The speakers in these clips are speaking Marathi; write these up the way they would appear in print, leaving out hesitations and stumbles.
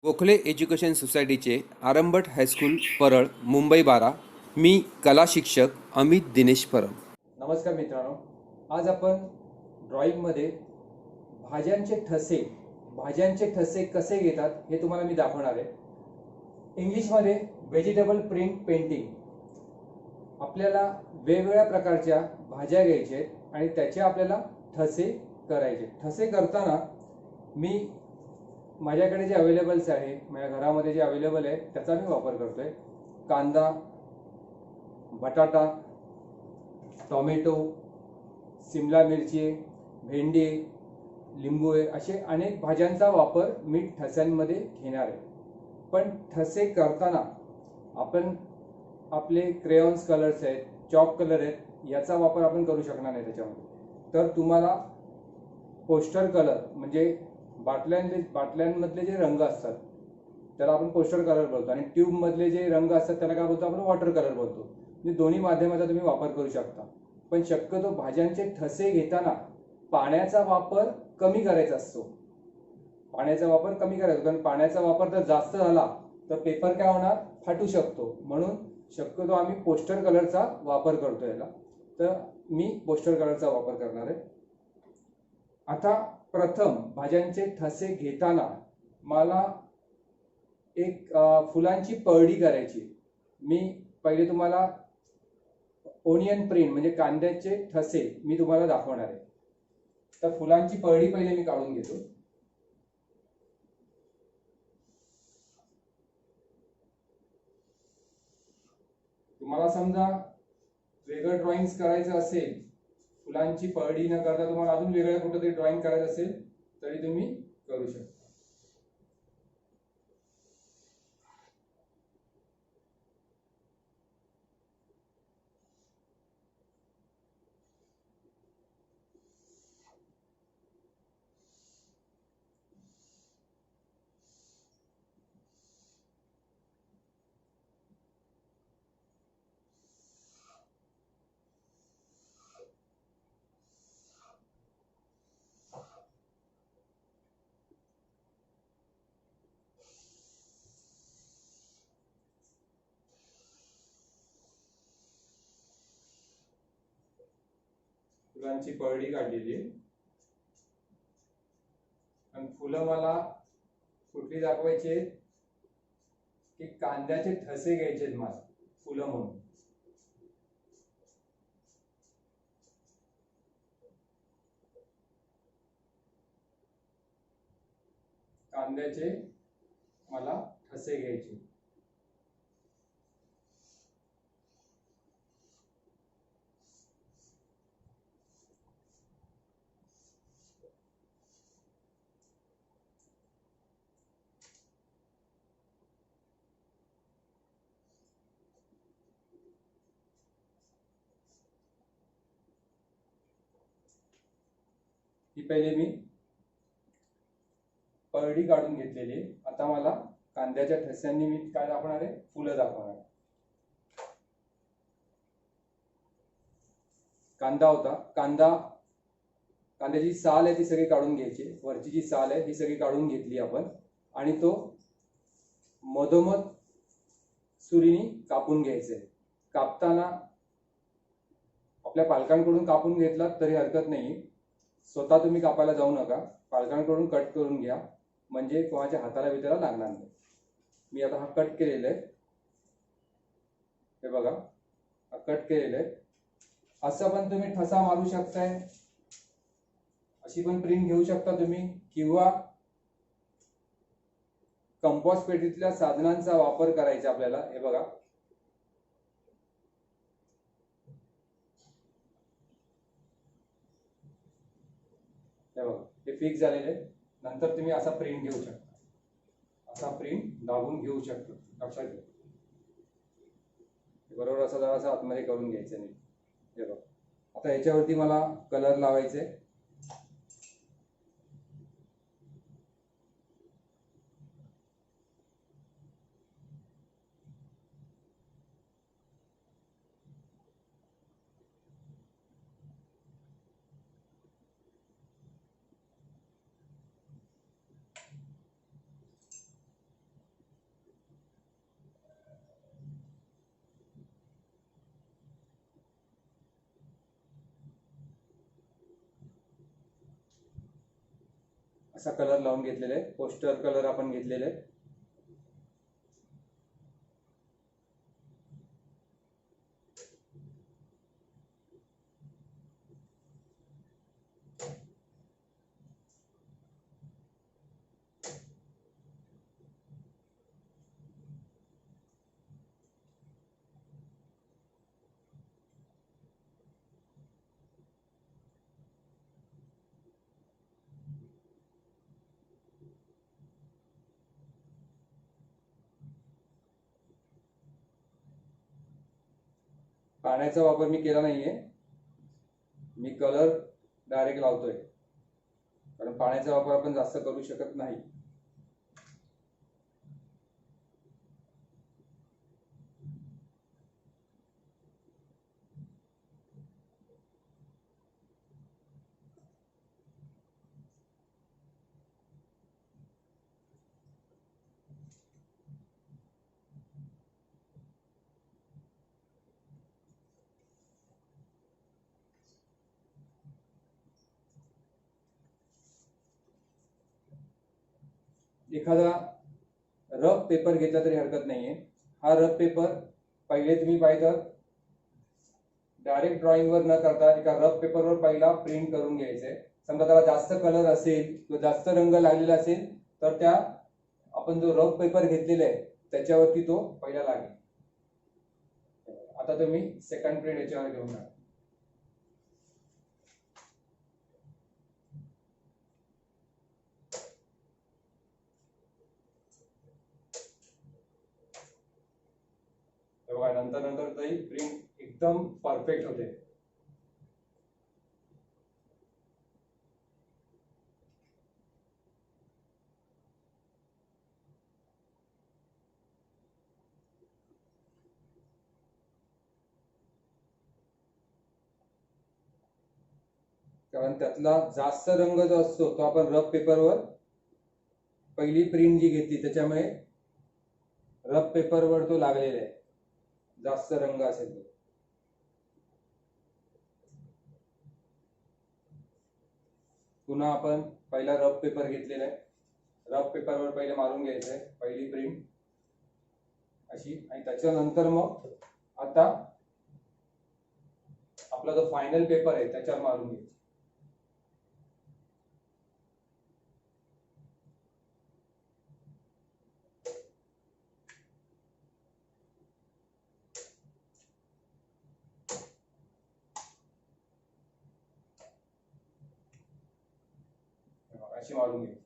गोखले एज्युकेशन सोसायटीचे आरंभट हायस्कूल परळ मुंबई 12. मी कला शिक्षक अमित दिनेश परम. नमस्कार मित्रांनो, आज आपण ड्रॉइंगमध्ये भाज्यांचे ठसे कसे घेतात हे तुम्हाला मी दाखवणार आहे. इंग्लिशमध्ये व्हेजिटेबल प्रिंट पेंटिंग. आपल्याला वेगवेगळ्या प्रकारच्या भाज्या घ्यायच्या आहेत आणि त्याचे आपल्याला ठसे करायचे. ठसे करताना मी माझ्याकडे जे अवेलेबल्स आहे, माझ्या घरामध्ये जे अवेलेबल आहे त्याचा मी वापर करतोय. कांदा, बटाटा, टोमॅटो, सिमला मिरची आहे, भेंडी आहे, लिंबू आहे, असे अनेक भाज्यांचा वापर मी ठस्यांमध्ये घेणार आहे. पण ठसे करताना आपण आपले क्रेयॉन्स कलर्स आहेत, चॉक कलर आहेत, याचा वापर आपण करू शकणार नाही त्याच्यामध्ये. तर तुम्हाला पोस्टर कलर म्हणजे बाटल्यांमधले जे रंग असतात त्याला आपण पोस्टर कलर बोलतो आणि ट्यूबमधले जे रंग असतात त्याला काय बोलतो आपण वॉटर कलर बोलतो. म्हणजे दोन्ही माध्यमाचा तुम्ही वापर करू शकता. पण शक्यतो भाज्यांचे ठसे घेताना पाण्याचा वापर कमी करायचा असतो. कारण पाण्याचा वापर जर जास्त झाला तर पेपर काय होणार, फाटू शकतो. म्हणून शक्यतो आम्ही पोस्टर कलरचा वापर करतो याला. तर मी पोस्टर कलरचा वापर करणार आहे. आता प्रथम भाज्यांचे ठसे घेताना मला एक फुलांची पळडी करायची. मी पहिले तुम्हाला ओनियन प्रिंट म्हणजे कांद्याचे ठसे मी तुम्हाला दाखवणार आहे. तर फुलांची पळडी पहिले मी काढून घेतो. तुम्हाला समजा वेगळं ड्रॉइंग करायचं असेल, फुलांची पळडी न करता तुम्हाला अजून वेगळं कुठेतरी ड्रॉइंग करायचं असेल तरी तुम्ही करू शकता. फुलांची पळडी काढलेली आणि फुलं मला कुठली दाखवायची आहेत की कांद्याचे ठसे घ्यायचे आहेत मला फुलं म्हणून. कांद्याचे मला ठसे घ्यायचे. ही पहिले मी पळडी काढून घेतलेली. आता मला कांद्याच्या ठस्यांनी मी काय दाखवणार आहे, फुलं दाखवणार आहे. कांदा होता, कांद्याची साल आहे ती सगळी काढून घ्यायची. वरची जी साल आहे ही सगळी काढून घेतली आपण आणि तो मधोमध सुरीने कापून घ्यायचंय. कापताना आपल्या पालकांकडून कापून घेतला तरी हरकत नाही. स्वतः तुम्ही कापायला जाऊ नका, पालकांकडून कट करून घ्या, म्हणजे कोणाच्या हाताला बिताला लागणार नाही. मी आता हा कट केलेला आहे, हे बघा, हा कट केलेला आहे. असं पण तुम्ही ठसा मारू शकताय, अशी पण प्रिंट घेऊ शकता तुम्ही, किंवा कंपॉस पेटीतल्या साधनांचा वापर करायचा आपल्याला. हे बघा, हे फिक्स झालेले. नंतर तुम्ही असा प्रिंट घेऊ शकता, असा प्रिंट दाबून घेऊ शकता. लक्षात घ्या, बरोबर असं जरासं आतमध्ये करून घ्यायचं नाही. हे बघा, आता याच्यावरती मला कलर लावायचे. असा कलर लावून घेतलेला आहे. पोस्टर कलर आपण घेतलेले आहे. पाण्याचा वापर मी केला नाहीये. मी कलर डायरेक्ट लावतोय, कारण पाण्याचा वापर आपण जास्त करू शकत नाही. एखादा रफ पेपर घेतला तरी हरकत नाहीये. हा रफ पेपर पहिले तुम्ही पाहिजे डायरेक्ट ड्रॉइंग वर न करता एका रफ पेपरवर पहिला प्रिंट करून घ्यायचंय. समजा त्याला जास्त कलर असेल किंवा जास्त रंग लागलेला असेल तर त्या आपण जो रफ पेपर घेतलेला आहे त्याच्यावरती तो पहिला लागेल. आता तुम्ही सेकंड प्रिंट याच्यावर घेऊन जा. बघा नंतर नंतर तरी प्रिंट एकदम परफेक्ट होते. कारण त्यातला जास्त रंग जो असतो तो आपण रफ पेपरवर पहिली प्रिंट जी घेतली त्याच्यामुळे रफ पेपरवर तो लागलेला आहे. जास्त रंग असेल तो. पुन्हा आपण पहिला रफ पेपर घेतलेला आहे. रफ पेपरवर पहिले मारून घ्यायचं आहे पहिली प्रिंट अशी, आणि त्याच्यानंतर मग आता आपला जो फायनल पेपर आहे त्याच्यावर मारून घ्यायचं. अशी मारून घ्यायची.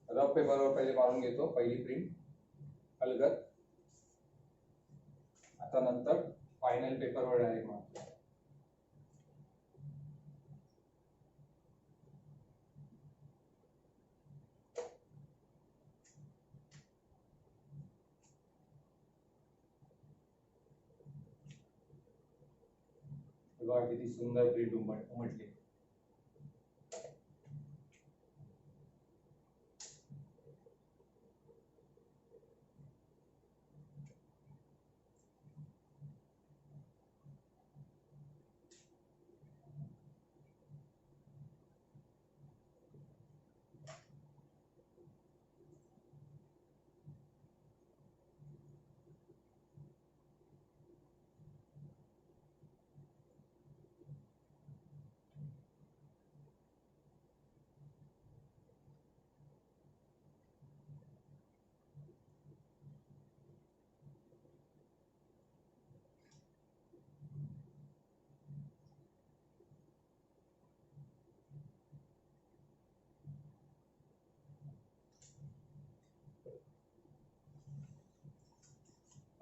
रफ पेपरवर पहिले मारून घेतो पहिली प्रिंट अलगद. आता नंतर फायनल पेपरवर डायरेक्ट मारतो. बघा किती सुंदर प्रिंट उमटली.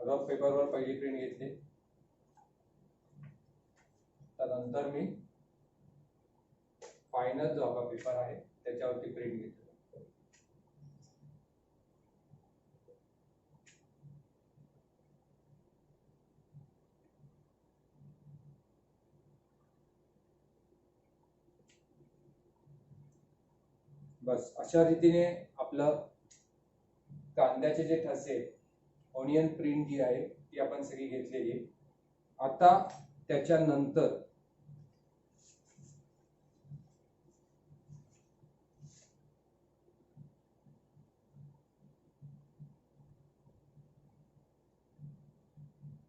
रफ पेपरवर पहिली प्रिंट घेतली, त्यानंतर मी फायनल जो आपला पेपर आहे त्याच्यावरती प्रिंट घेतली. बस अशा रीतीने आपलं कांद्याचे जे ठसे, ऑनियन प्रिंट जी आहे ती आपण सगळी घेतलेली आहे. आता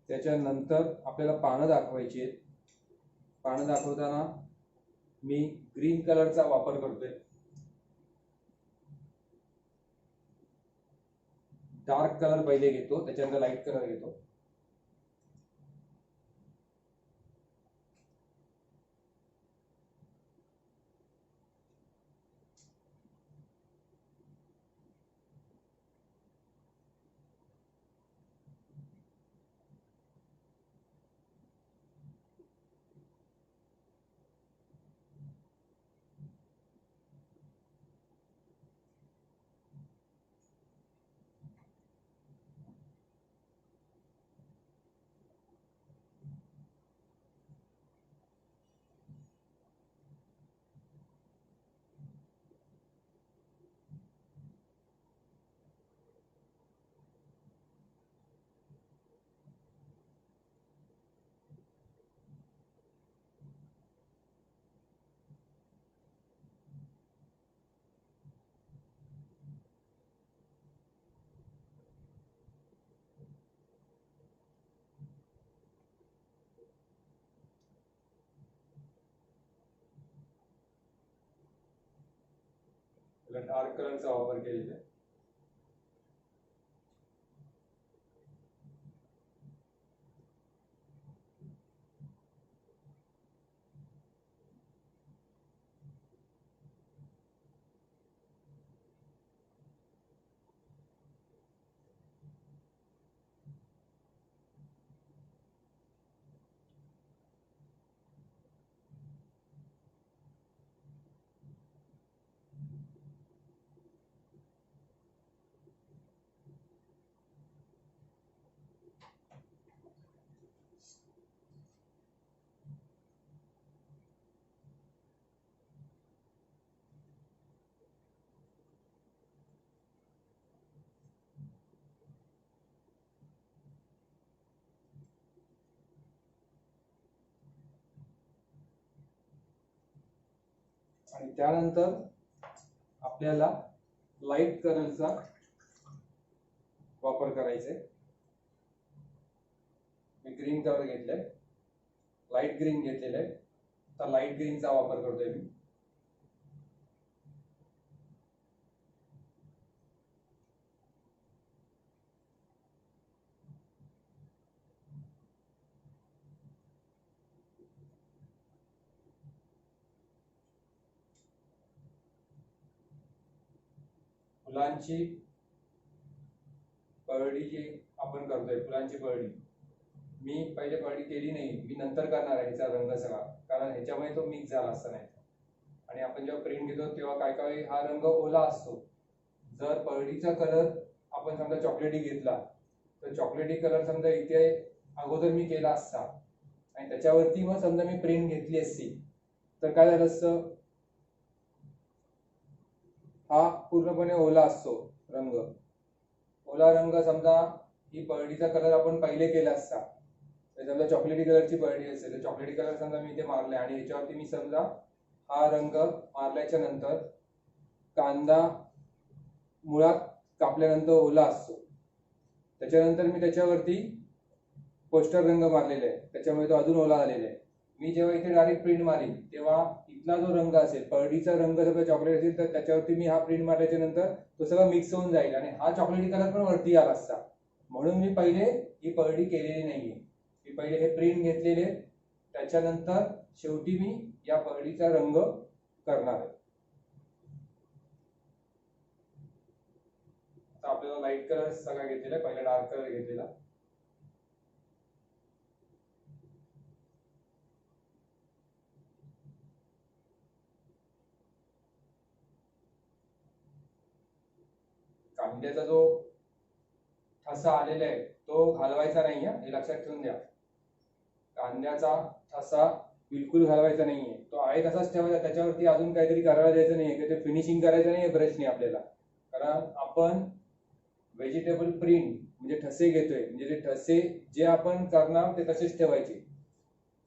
त्याच्यानंतर आपल्याला पानं दाखवायची आहेत. पानं दाखवताना मी ग्रीन कलरचा वापर करतोय. डार्क कलर पहिले घेतो, त्याच्यानंतर लाईट कलर घेतो. डार्क कलरचा वापर केलेला आहे. आणि त्यानंतर आपल्याला लाईट कलरचा वापर करायचा आहे. मी ग्रीन कलर घेतलाय, लाईट ग्रीन घेतलेला आहे, तर लाईट ग्रीनचा वापर करतोय मी. फुलांची परडी जी आपण करतोय, फुलांची परडी मी पहिले परडी केली नाही, मी नंतर करणार आहे ह्याचा रंग सगळा, कारण ह्याच्यामुळे तो मिक्स झाला असता नाही. आणि आपण जेव्हा प्रिंट घेतो तेव्हा काय काय हा रंग ओला असतो. जर परडीचा कलर आपण समजा चॉकलेटी घेतला तर चॉकलेटी कलर समजा इथे अगोदर मी केला असता आणि त्याच्यावरती मग समजा मी प्रिंट घेतली असती तर काय झालं असतं, हा पूर्णपणे ओला असतो रंग. ओला रंग समजा ही परडीचा कलर आपण पहिले केला असता, समजा चॉकलेटी कलरची परडी असेल तर चॉकलेटी कलर समजा मी इथे मारलाय आणि ह्याच्यावरती मी समजा हा रंग मारल्याच्या नंतर कांदा मुळात कापल्यानंतर ओला असतो, त्याच्यानंतर मी त्याच्यावरती पोस्टर रंग मारलेला आहे, त्याच्यामुळे तो अजून ओला झालेला आहे. मी जेव्हा इथे डायरेक्ट प्रिंट मारीन तेव्हा इथला जो रंग असेल, परडीचा रंग जर चॉकलेट असेल तर त्याच्यावरती मी हा प्रिंट मारल्याच्या नंतर तो सगळं मिक्स होऊन जाईल आणि हा चॉकलेटी कलर पण वरती आला असता. म्हणून मी पहिले ही परडी केलेली नाहीये, मी पहिले हे प्रिंट घेतलेले, त्याच्यानंतर शेवटी मी या परडीचा रंग करणार आहे. आता आपल्याला लाईट कलर सगळा घेतलेला, पहिला डार्क कलर घेतलेला, कांद्याचा जो ठसा आलेला आहे तो घालवायचा नाही आहे, हे लक्षात ठेवून द्या. कांद्याचा ठसा बिलकुल घालवायचा नाहीये, तो आहे तसाच ठेवायचा. त्याच्यावरती अजून काहीतरी करायला द्यायचं नाहीये की ते फिनिशिंग करायचं नाहीये ब्रशने आपल्याला. कारण आपण व्हेजिटेबल प्रिंट म्हणजे ठसे घेतोय, म्हणजे ते ठसे जे आपण करणार ते तसेच ठेवायचे.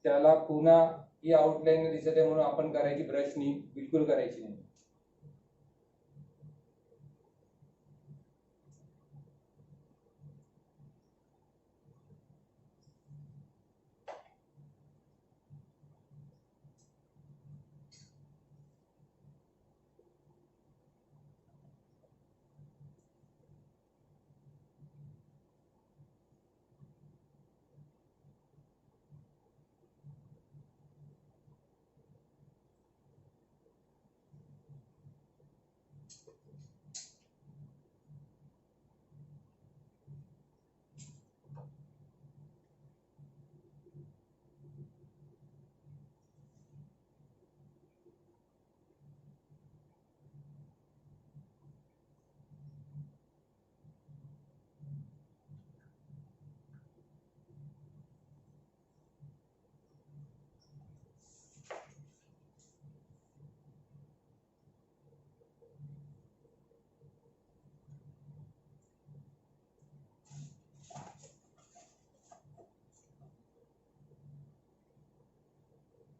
त्याला पुन्हा ही आउटलाईन दिसत आहे म्हणून आपण करायची ब्रशनी बिलकुल करायची नाही.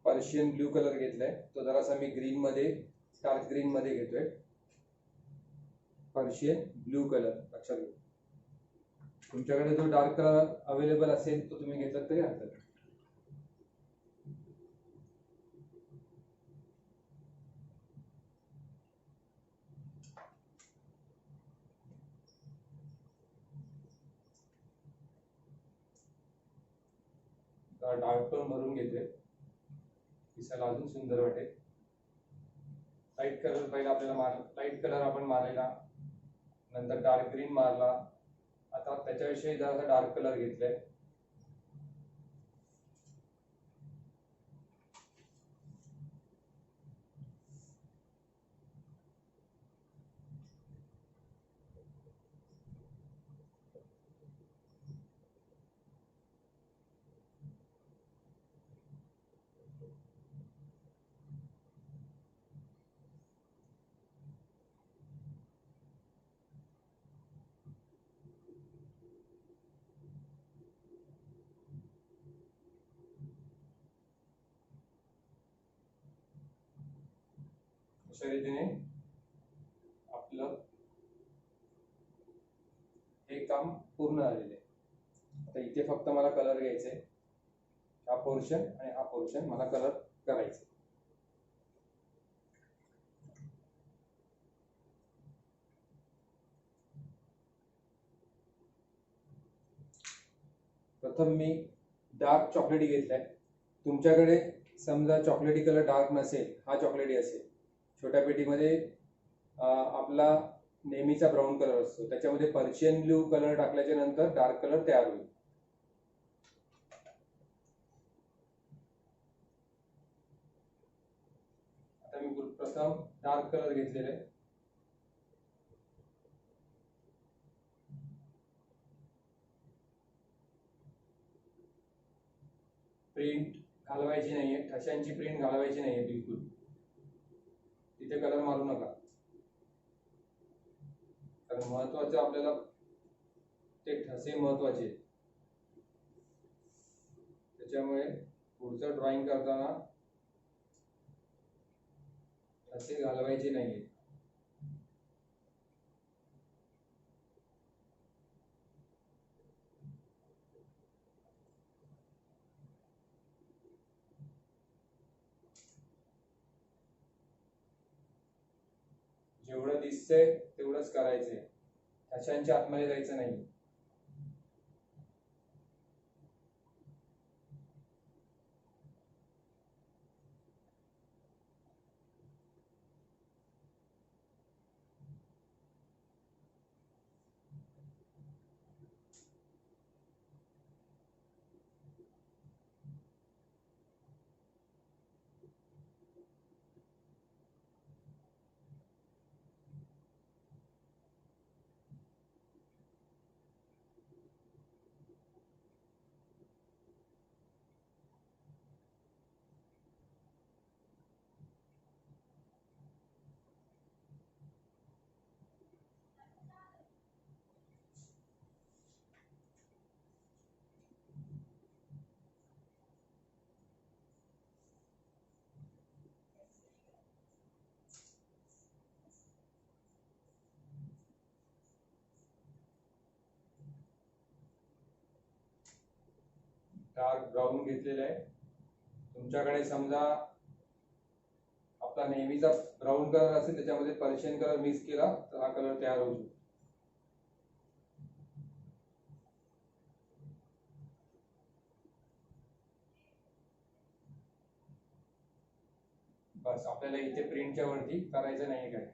पर्शियन ब्ल्यू कलर घेतलाय, तो जरासा मी ग्रीन मध्ये, डार्क ग्रीन मध्ये घेतोय. पर्शियन ब्ल्यू कलर लक्षात घ्या. तुमच्याकडे जो डार्क कलर अवेलेबल असेल तो तुम्ही घेतलात तरी हरकत नाही. डार्क पण भरून घेतोय, दिसायला अजून सुंदर वाटेल. लाईट कलर पहिला आपल्याला लाईट कलर आपण मारलेला, नंतर डार्क ग्रीन मारला, आता त्याच्याविषयी जरासा डार्क कलर घेतलाय. अशा रीतीने आपलं हे काम पूर्ण झालेलं आहे. आता इथे फक्त मला कलर घ्यायचे, हा पोर्शन आणि हा पोर्शन मला कलर करायचे. प्रथम मी डार्क चॉकलेटी घेतलाय. तुमच्याकडे समजा चॉकलेटी कलर डार्क नसेल, हा चॉकलेटी असेल, छोट्या पेटीमध्ये आपला नेहमीचा ब्राऊन कलर असतो, त्याच्यामध्ये पर्शियन ब्ल्यू कलर टाकल्याच्या नंतर डार्क कलर तयार होईल. आता मी प्रथम डार्क कलर घेतलेले, प्रिंट घालवायची नाहीये, ठशांची प्रिंट घालवायची नाहीये बिलकुल. तिथे कलर मारू नका, कारण महत्वाचं आपल्याला ते ठसे महत्वाचे, त्याच्यामुळे पुढचं ड्रॉइंग करताना ठसे घालवायचे नाहीये. जेवढं दिसतंय तेवढंच करायचंय, ठशांच्या आतमध्ये जायचं नाही. डार्क ब्राऊन घेतलेला आहे. तुमच्याकडे समजा आपला नेहमीचा ब्राऊन कलर असेल त्याच्यामध्ये पर्शियन कलर मिक्स केला तर हा कलर तयार होऊ शकतो. बस आपल्याला इथे प्रिंटच्या वरती करायचं नाही काय,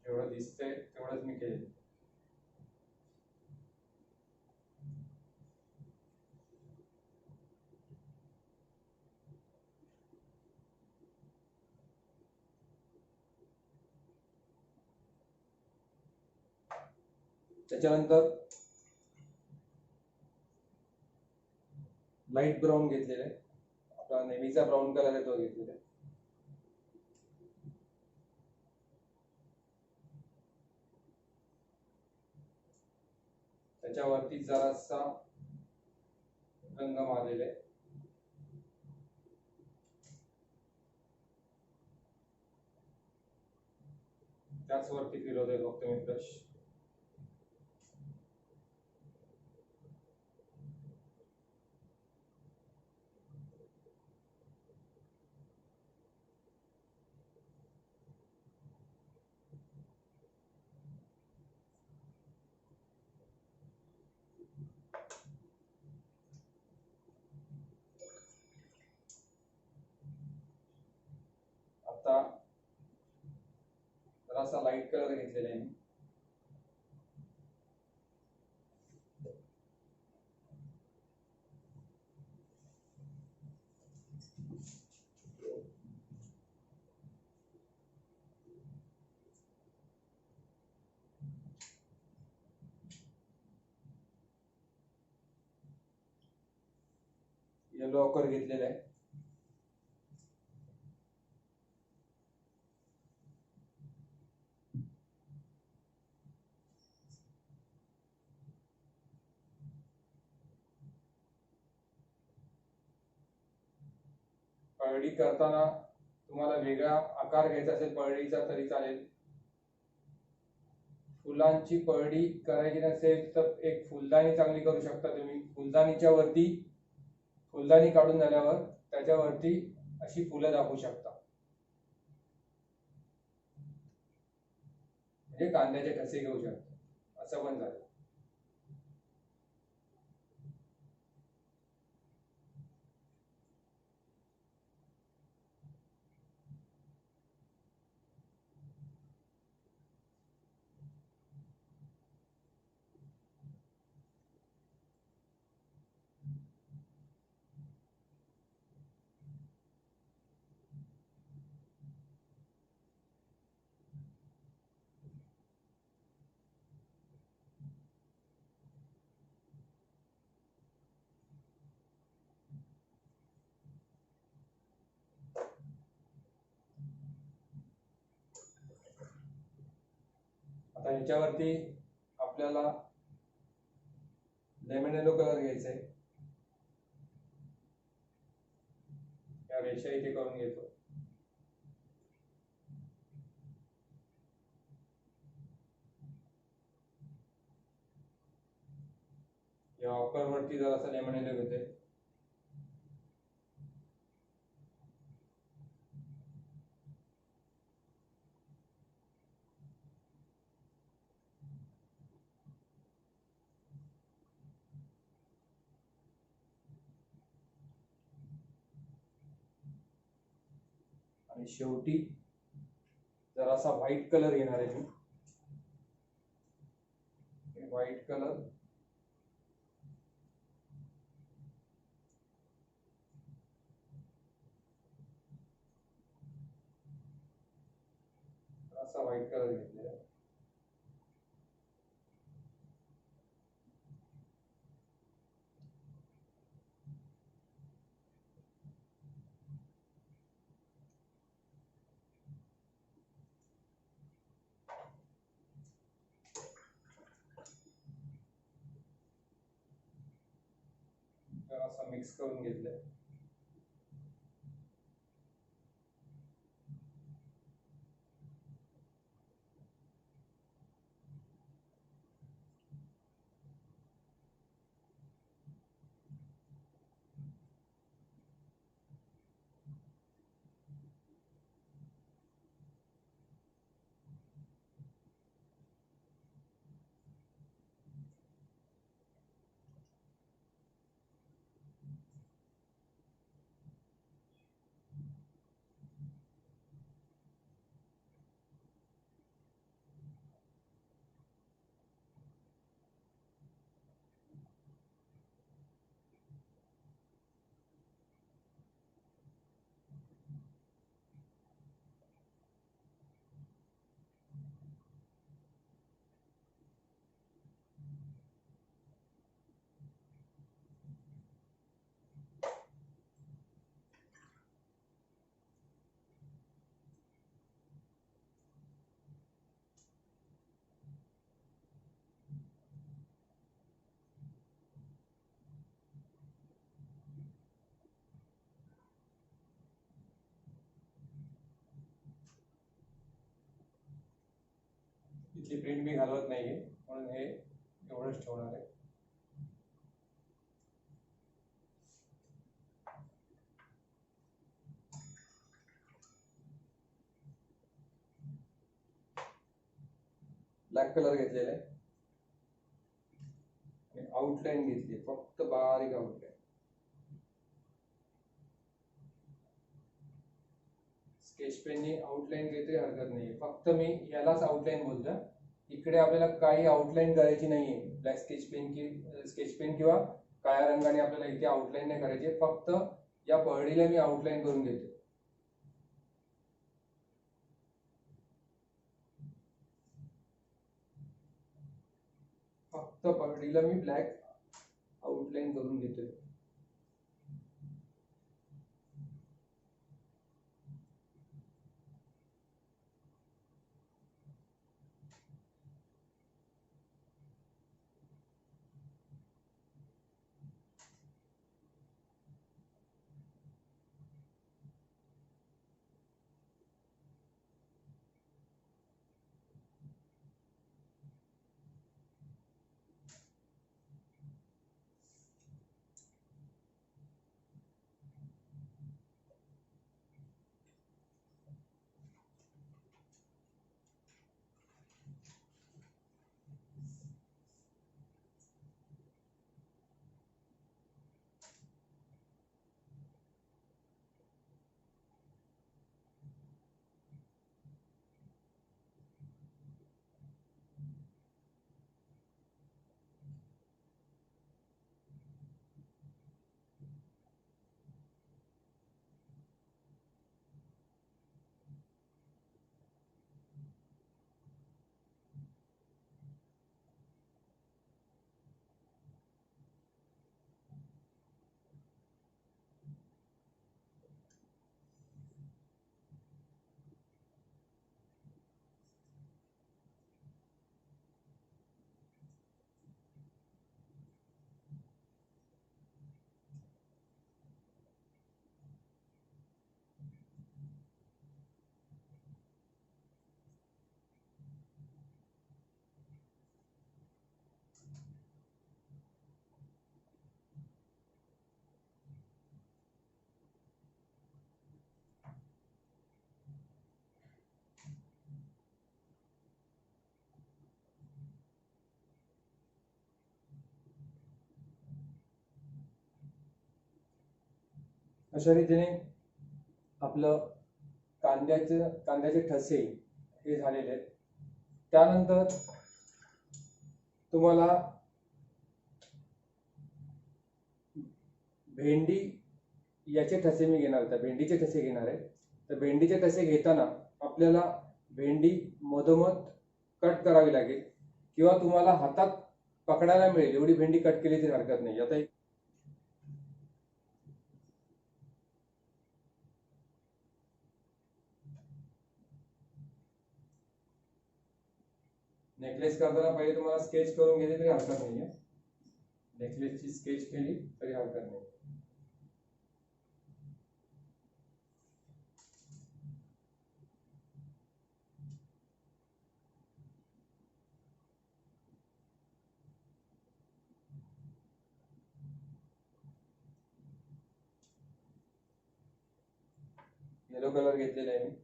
जेवढं दिसतंय तेवढंच मी केलं. त्याच्यानंतर लाईट ब्राऊन घेतलेला आहे. आपला नेहमीचा ब्राऊन कलर आहे तो घेतलेला आहे. त्याच्यावरती जरासा रंग मारलेला आहे. त्याच वरती फिरवतोय फक्त मी ब्रश. आता जरासा लाईट कलर घेतलेला आहे मी. येलो ऑकर घेतलेला आहे. पळडी करताना तुम्हाला वेगळा आकार घ्यायचा असेल पळडीचा तरी चालेल. फुलांची पळडी करायची नसेल तर एक फुलदाणी चांगली करू शकता तुम्ही. फुलदाणीच्या वरती फुलदाणी काढून झाल्यावर त्याच्यावरती अशी फुलं दाखवू शकता, म्हणजे कांद्याचे ठसे घेऊ शकता. असं पण झालं. आता ह्याच्यावरती आपल्याला लेमन येलो कलर घ्यायचा आहे. या रेषा इथे करून घेतो. या ऑकर वरती जरासा लेमन येलो घेतोय. आणि शेवटी जरासा व्हाईट कलर घेणार आहे मी. व्हाईट कलर असा व्हाईट कलर घेतलेला आहे. जरासा मिक्स करून घेतलंय. इथली प्रिंट मी घालवत नाहीये, म्हणून हे एवढंच ठेवणार आहे. ब्लॅक कलर घेतलेला आहे आणि आउटलाईन घेतली, फक्त बारीक आउटलाईन. स्केच पेननी आउटलाईन घेतली हरकत नाही, फक्त मी यालाच आउटलाईन बोलतो. इकडे आपल्याला काही आउटलाईन करायची नाहीये. ब्लॅक स्केच पेन किंवा काळ्या रंगाने आपल्याला इथे आउटलाईन नाही करायची, फक्त या पहडीला मी आउटलाईन करून घेतो. फक्त पहडीला मी ब्लॅक आउटलाईन करून घेतोय. अशा रीतीने आपलं कांद्याचे ठसे हे झालेले आहेत. त्यानंतर तुम्हाला भेंडी याचे ठसे मी घेणार आहे, भेंडीचे ठसे घेणार आहे. तर भेंडीचे ठसे घेताना आपल्याला भेंडी मधोमध कट करावी लागेल, किंवा तुम्हाला हातात पकडायला मिळेल एवढी भेंडी कट केली तरी हरकत नाही. आता नेकलेस करताना पहिले तुम्हाला स्केच करून घेतली तरी हरकत नाहीये. नेकलेसची स्केच केली तरी हरकत नाही. येलो कलर घेतलेला आहे मी.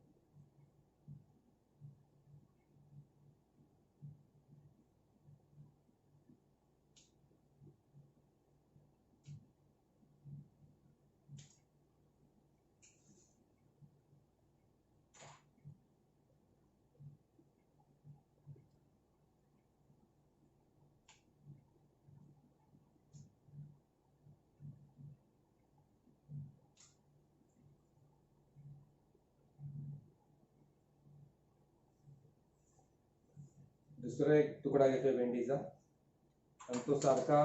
दुसरा एक तुकडा घेतोय भेंडीचा, आणि तो सारखा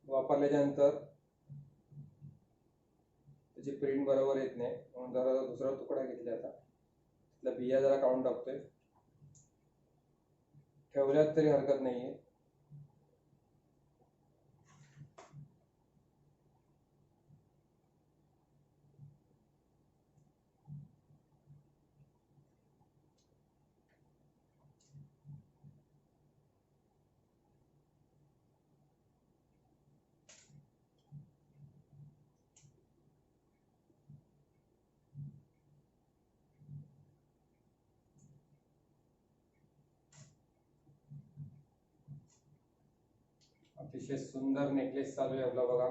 वापरल्याच्या नंतर त्याची प्रिंट बरोबर येत नाही, म्हणून जरा दुसरा तुकडा घेतला. आता त्यातल्या बिया जरा काढून टाकतोय. ठेवल्यात तरी हरकत नाहीये. अतिशय सुंदर नेकलेस चालू आहे आपला बघा.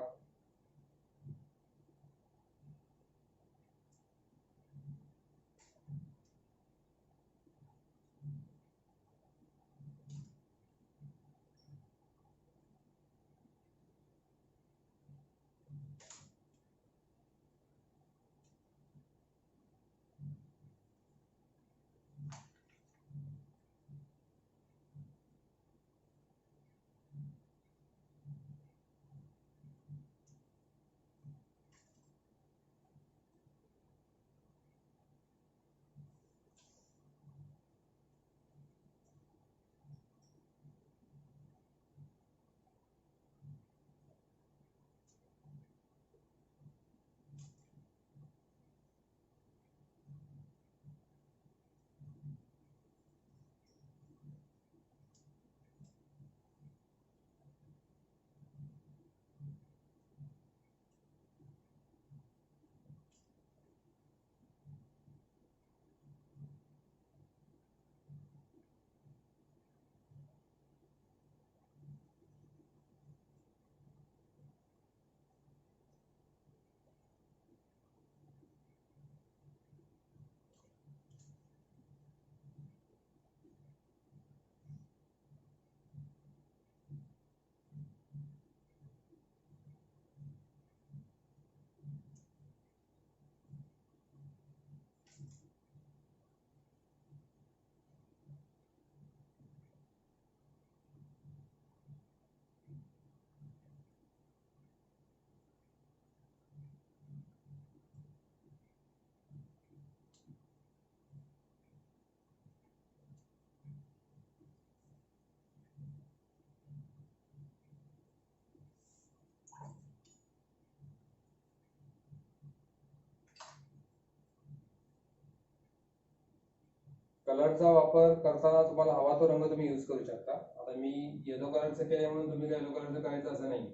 कलरचा वापर करताना तुम्हाला हवा तो रंग तुम्ही यूज करू शकता. आता मी येलो कलरचं केलं म्हणून तुम्ही येलो कलरचं करायचं असं नाही.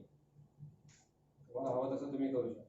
तुम्हाला हवं तसं तुम्ही करू शकता.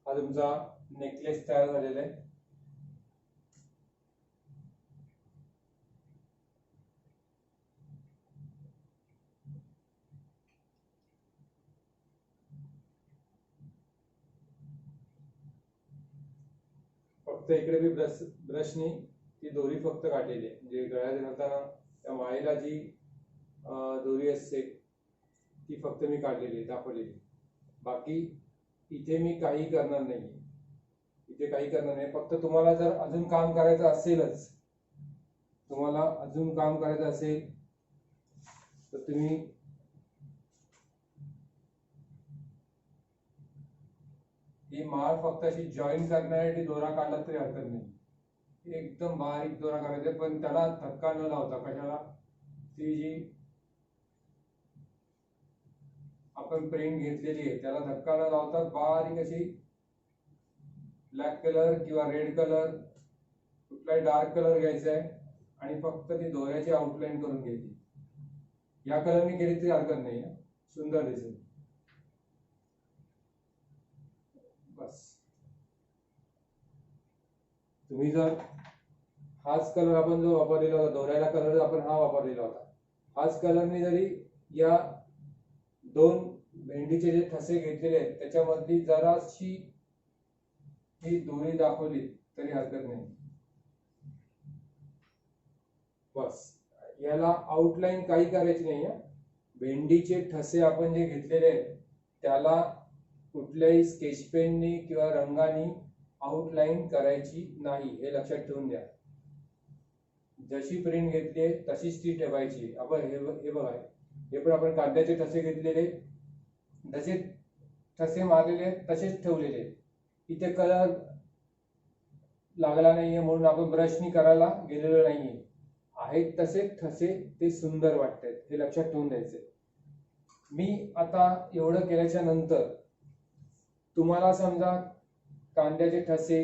हा तुमचा नेकलेस तयार झालेला आहे. फक्त इकडे मी ब्रशनी ती दोरी फक्त काढलेली आहे. म्हणजे गळ्यात घालताना त्या माळेला जी दोरी असते ती फक्त मी काढलेली आहे, दाखवलेली. बाकी इथे मी काही करणार नाही. इथे काही करणार नाही. फक्त तुम्हाला जर अजून काम करायचं असेलच, तुम्हाला अजून काम करायचं असेल तर तुम्ही ही माळ फक्त अशी जॉईन करण्यासाठी दोरा काढला तरी हरकत नाही. एकदम बारीक दोरा करायचा, पण त्याला धक्का न लावता. कशाला? ती जी आपण प्रिंट घेतलेली आहे त्याला धक्का न लावता बारीक अशी ब्लॅक कलर किंवा रेड कलर, कुठलाही डार्क कलर घ्यायचा आहे आणि फक्त ती दोऱ्याची आउटलाईन करून घ्यायची. या कलरने केली तरी हरकत नाही, सुंदर दिसेल. बस. तुम्ही जर हाच कलर आपण जो वापरलेला होता, दोऱ्याला कलर आपण हा वापरलेला होता, हाच कलरने जरी या दोन भेंडीचे जे ठसे घेतलेले आहेत त्याच्यामधली जराशी ही दोरी दाखवली तरी हरकत नाही. बस. याला आउटलाईन काही करायची नाही आहे. भेंडीचे ठसे आपण जे घेतलेले आहेत त्याला कुठल्याही स्केच पेननी किंवा रंगाने आउटलाईन करायची नाही, हे लक्षात ठेवून द्या. जशी प्रिंट घेतली आहे तशीच ती ठेवायची. आपण हे बघा, हे पण आपण कांद्याचे ठसे घेतलेले, जसे ठसे मारलेले तसेच ठेवलेले. इथे कलर लागला नाहीये म्हणून आपण ब्रशनी करायला गेलेलो नाहीये. आहेत तसे ठसे ते सुंदर वाटतात, हे लक्षात ठेवून द्यायचे. मी आता एवढं केल्याच्या नंतर तुम्हाला समजा कांद्याचे ठसे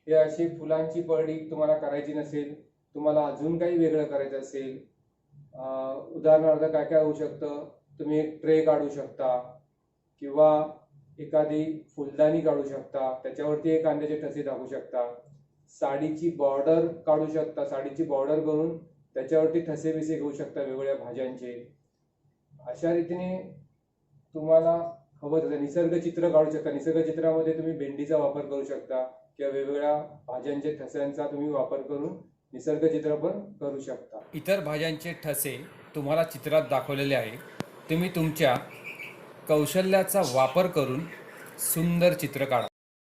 हे अशी फुलांची पळडी तुम्हाला करायची नसेल, तुम्हाला अजून काही वेगळं करायचं असेल, उदाहरणार्थ काय काय होऊ शकतं, तुम्ही एक ट्रे काढू शकता किंवा एखादी फुलदाणी काढू शकता, त्याच्यावरती एक कांद्याचे ठसे टाकू शकता, साडीची बॉर्डर काढू शकता, साडीची बॉर्डर करून त्याच्यावरती ठसे बिसे घेऊ शकता वेगवेगळ्या भाज्यांचे. अशा रीतीने तुम्हाला हवं तसं निसर्ग चित्र काढू शकता. निसर्ग चित्रामध्ये तुम्ही भेंडीचा वापर करू शकता किंवा वेगवेगळ्या भाज्यांचे ठस्यांचा तुम्ही वापर करून निसर्ग चित्र पण करू शकता. इतर भाज्यांचे ठसे तुम्हाला चित्रात दाखवलेले आहे. तुम्ही तुमच्या कौशल्याचा वापर करून सुंदर चित्र काढा.